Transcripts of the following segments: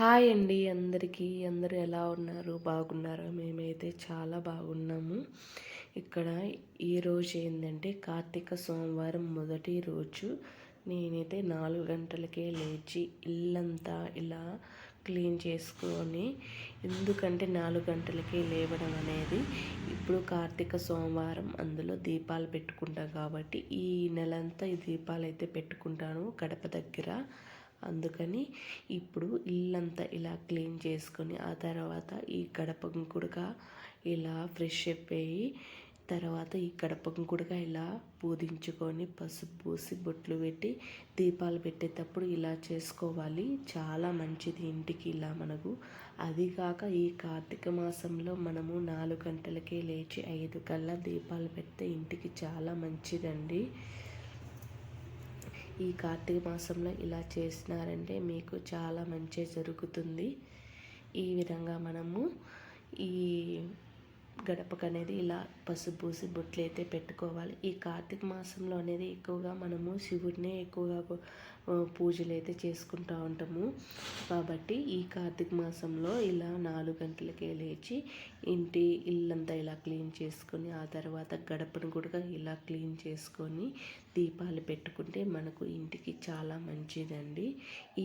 Hi అండి అందరికీ. అందరూ ఎలా ఉన్నారు? బాగున్నారా? మేమైతే చాలా బాగున్నాము. ఇక్కడ ఈరోజు ఏంటంటే కార్తీక సోమవారం మొదటి రోజు. నేనైతే 4 గంటలకే లేచి ఇల్లంతా ఇలా క్లీన్ చేసుకొని, ఎందుకంటే 4 గంటలకే లేవడం అనేది ఇప్పుడు కార్తీక సోమవారం, అందులో దీపాలు పెట్టుకుంటాం కాబట్టి ఈ నెలంతా ఈ దీపాలు అయితే పెట్టుకుంటాను గడప దగ్గర. అందుకని ఇప్పుడు ఇల్లంతా ఇలా క్లీన్ చేసుకొని ఆ తర్వాత ఈ గడప గుడక ఇలా ఫ్రెష్ అయిపోయి తర్వాత ఈ గడప గుడక ఇలా పూజించుకొని పసుపు పూసి బొట్లు పెట్టి దీపాలు పెట్టేటప్పుడు ఇలా చేసుకోవాలి. చాలా మంచిది ఇంటికి ఇలా మనకు. అది కాక ఈ కార్తీక మాసంలో మనము 4 గంటలకే లేచి 5 కల్లా దీపాలు పెడితే ఇంటికి చాలా మంచిదండి. ఈ కార్తీక మాసంలో ఇలా చేసినారంటే మీకు చాలా మంచి జరుగుతుంది. ఈ విధంగా మనము ఈ గడపకు అనేది ఇలా పసుపు పూసి బొట్లు అయితే పెట్టుకోవాలి. ఈ కార్తీక మాసంలో అనేది ఎక్కువగా మనము శివుడినే ఎక్కువగా పూజలు అయితే చేసుకుంటూ ఉంటాము. కాబట్టి ఈ కార్తీక మాసంలో ఇలా 4 గంటలకే లేచి ఇల్లంతా ఇలా క్లీన్ చేసుకొని ఆ తర్వాత గడపను కూడా ఇలా క్లీన్ చేసుకొని దీపాలు పెట్టుకుంటే మనకు ఇంటికి చాలా మంచిదండి.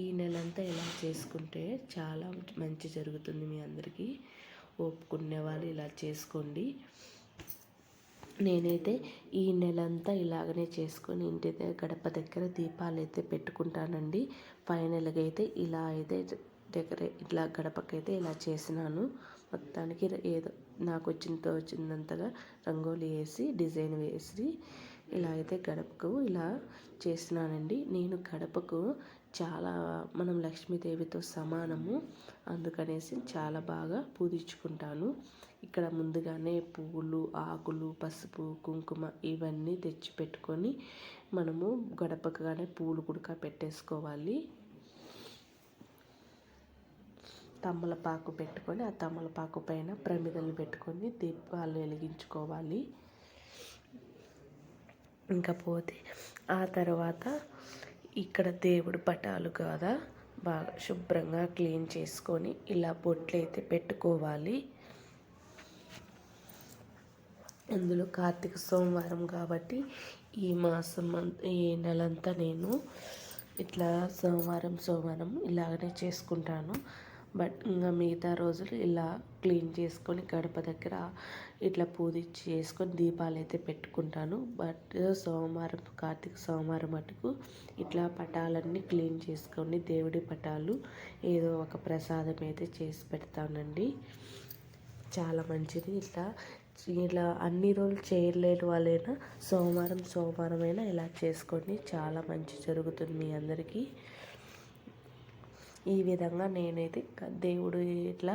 ఈ నెలంతా ఇలా చేసుకుంటే చాలా మంచి జరుగుతుంది. మీ అందరికీ ఒప్పుకునే వాళ్ళు ఇలా చేసుకోండి. నేనైతే ఈ నెలంతా ఇలాగనే చేసుకొని ఇంటి గడప దగ్గర దీపాలు అయితే పెట్టుకుంటానండి. ఫైనల్గా అయితే ఇలా అయితే ఇట్లా గడపకైతే ఇలా చేసినాను. మొత్తానికి ఏదో నాకు వచ్చినంతగా రంగోలి వేసి డిజైన్ వేసి ఇలా అయితే గడపకు ఇలా చేసినానండి. నేను గడపకు చాలా మనం లక్ష్మీదేవితో సమానము, అందుకనేసి చాలా బాగా పూజించుకుంటాను. ఇక్కడ ముందుగానే పువ్వులు, ఆకులు, పసుపు, కుంకుమ ఇవన్నీ తెచ్చి పెట్టుకొని మనము గడపకుగానే పూలు కుడక పెట్టేసుకోవాలి. తమలపాకు పెట్టుకొని ఆ తమలపాకు పైన ప్రమిదలు పెట్టుకొని దీపాలు వెలిగించుకోవాలి. ఇంకా పోతే ఆ తర్వాత ఇక్కడ దేవుడు పటాలు కదా బాగా శుభ్రంగా క్లీన్ చేసుకొని ఇలా బొట్లు అయితే పెట్టుకోవాలి. అందులో కార్తీక సోమవారం కాబట్టి ఈ మాసం ఈ నెలంతా నేను ఇట్లా సోమవారం ఇలాగనే చేసుకుంటాను. బట్ ఇంకా మిగతా రోజులు ఇలా క్లీన్ చేసుకొని గడప దగ్గర ఇట్లా పూజించి చేసుకొని దీపాలు అయితే పెట్టుకుంటాను. బట్ కార్తీక సోమవారం మటుకు ఇట్లా పటాలన్నీ క్లీన్ చేసుకొని దేవుడి పటాలు ఏదో ఒక ప్రసాదం అయితే చేసి పెడతానండి. చాలా మంచిది. ఇలా అన్ని రోజులు చేయలేని వాళ్ళైనా సోమవారం అయినా ఇలా చేసుకోండి, చాలా మంచి జరుగుతుంది మీ అందరికీ. ఈ విధంగా నేనైతే దేవుడు ఇట్లా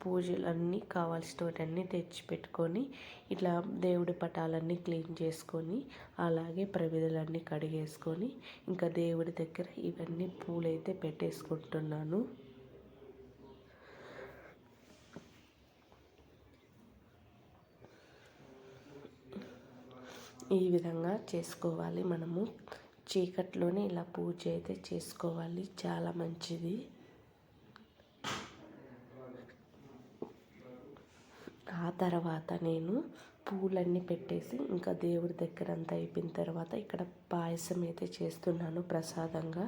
పూజలన్నీ కావాల్సినవన్నీ తెచ్చిపెట్టుకొని ఇట్లా దేవుడి పటాలన్నీ క్లీన్ చేసుకొని అలాగే ప్రమిదలన్నీ కడిగేసుకొని ఇంకా దేవుడి దగ్గర ఇవన్నీ పూలైతే పెట్టేసుకుంటున్నాను. ఈ విధంగా చేసుకోవాలి. మనము చీకట్లోనే ఇలా పూజ అయితే చేసుకోవాలి, చాలా మంచిది. ఆ తర్వాత నేను పూలన్నీ పెట్టేసి ఇంకా దేవుడి దగ్గర అంతా అయిపోయిన తర్వాత ఇక్కడ పాయసం అయితే చేస్తున్నాను ప్రసాదంగా.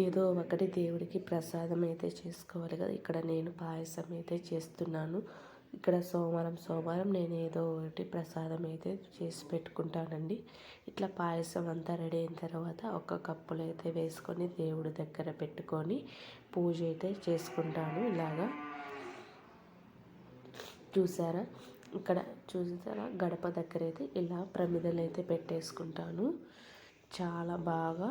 ఏదో ఒకటి దేవుడికి ప్రసాదం అయితే చేసుకోవాలి కదా. ఇక్కడ నేను పాయసం అయితే చేస్తున్నాను. ఇక్కడ సోమవారం నేను ఏదో ఒకటి ప్రసాదం అయితే చేసి పెట్టుకుంటానండి. ఇట్లా పాయసం అంతా రెడీ అయిన తర్వాత ఒక కప్పులో అయితే వేసుకొని దేవుడి దగ్గర పెట్టుకొని పూజ అయితే చేసుకుంటాను. ఇలాగా చూసారా గడప దగ్గర అయితే ఇలా ప్రమిదలు అయితే పెట్టేసుకుంటాను. చాలా బాగా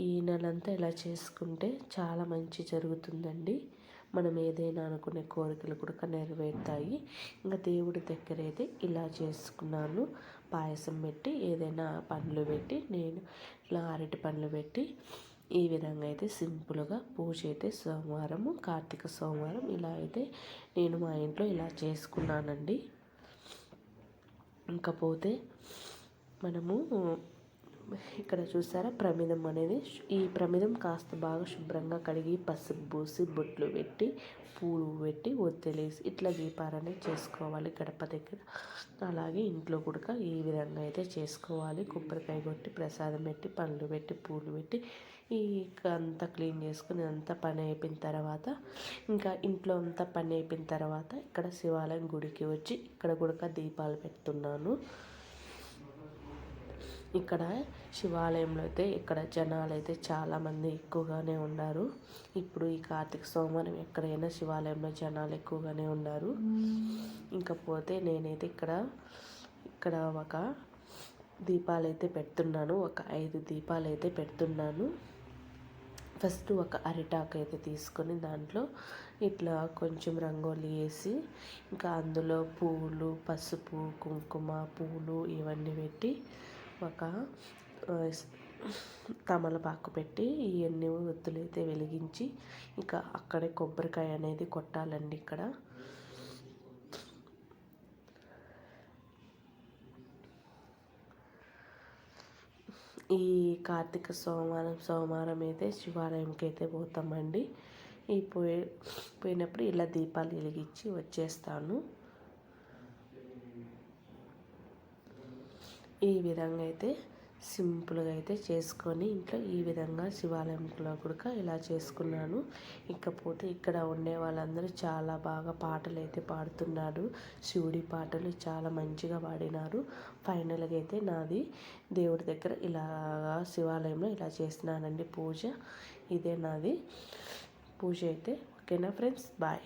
ఈ నెలంతా ఇలా చేసుకుంటే చాలా మంచి జరుగుతుందండి. మనం ఏదైనా అనుకునే కోరికలు కూడా నెరవేరుతాయి. ఇంకా దేవుడి దగ్గర అయితే ఇలా చేసుకున్నాను. పాయసం పెట్టి ఏదైనా పండ్లు పెట్టి నేను ఇలా అరటి పండ్లు పెట్టి ఈ విధంగా అయితే సింపుల్గా పూజ అయితే కార్తీక సోమవారం ఇలా అయితే నేను మా ఇంట్లో ఇలా చేసుకున్నానండి. ఇంకపోతే మనము ఇక్కడ చూసారా ప్రమిదం అనేది, ఈ ప్రమిదం కాస్త బాగా శుభ్రంగా కడిగి పసుపు పూసి బొట్లు పెట్టి పూలు పెట్టి ఒత్తిలేసి ఇట్లా దీపారాన్ని చేసుకోవాలి గడప దగ్గర. అలాగే ఇంట్లో కూడా ఈ విధంగా అయితే చేసుకోవాలి. కొబ్బరికాయ కొట్టి ప్రసాదం పెట్టి పండ్లు పెట్టి పూలు పెట్టి ఈ అంతా క్లీన్ చేసుకుని అంతా పని అయిపోయిన తర్వాత, ఇంకా ఇంట్లో అంతా పని అయిపోయిన తర్వాత ఇక్కడ శివాలయం గుడికి వచ్చి ఇక్కడ కూడా దీపాలు పెడుతున్నాను. ఇక్కడ శివాలయంలో అయితే ఇక్కడ జనాలు అయితే చాలామంది ఎక్కువగానే ఉన్నారు. ఇప్పుడు ఈ కార్తీక సోమవారం ఎక్కడైనా శివాలయంలో జనాలు ఎక్కువగానే ఉన్నారు. ఇంకపోతే నేనైతే ఇక్కడ ఒక దీపాలు అయితే పెడుతున్నాను. ఒక 5 దీపాలు అయితే పెడుతున్నాను. ఫస్ట్ ఒక అరిటాకు అయితే తీసుకొని దాంట్లో ఇట్లా కొంచెం రంగోలి వేసి, ఇంకా అందులో పూలు, పసుపు, కుంకుమ, పూలు ఇవన్నీ పెట్టి ఒక తమలపాకు పెట్టి ఇవన్నీ ఒత్తులు అయితే వెలిగించి, ఇంకా అక్కడే కొబ్బరికాయ అనేది కొట్టాలండి. ఇక్కడ ఈ కార్తీక సోమవారం అయితే శివాలయంకి అయితే పోతామండి. ఈ పోయినప్పుడు ఇలా దీపాలు వెలిగించి వచ్చేస్తాను. ఈ విధంగా అయితే సింపుల్గా అయితే చేసుకొని ఇంట్లో ఈ విధంగా శివాలయంలో కూడా ఇలా చేసుకున్నాను. ఇకపోతే ఇక్కడ ఉండే వాళ్ళందరూ చాలా బాగా పాటలు అయితే పాడుతున్నారు. శివుడి పాటలు చాలా మంచిగా పాడినారు. ఫైనల్గా అయితే నాది దేవుడి దగ్గర ఇలా శివాలయంలో ఇలా చేస్తున్నానండి పూజ. ఇదే నాది పూజ అయితే. ఓకేనా ఫ్రెండ్స్, బాయ్.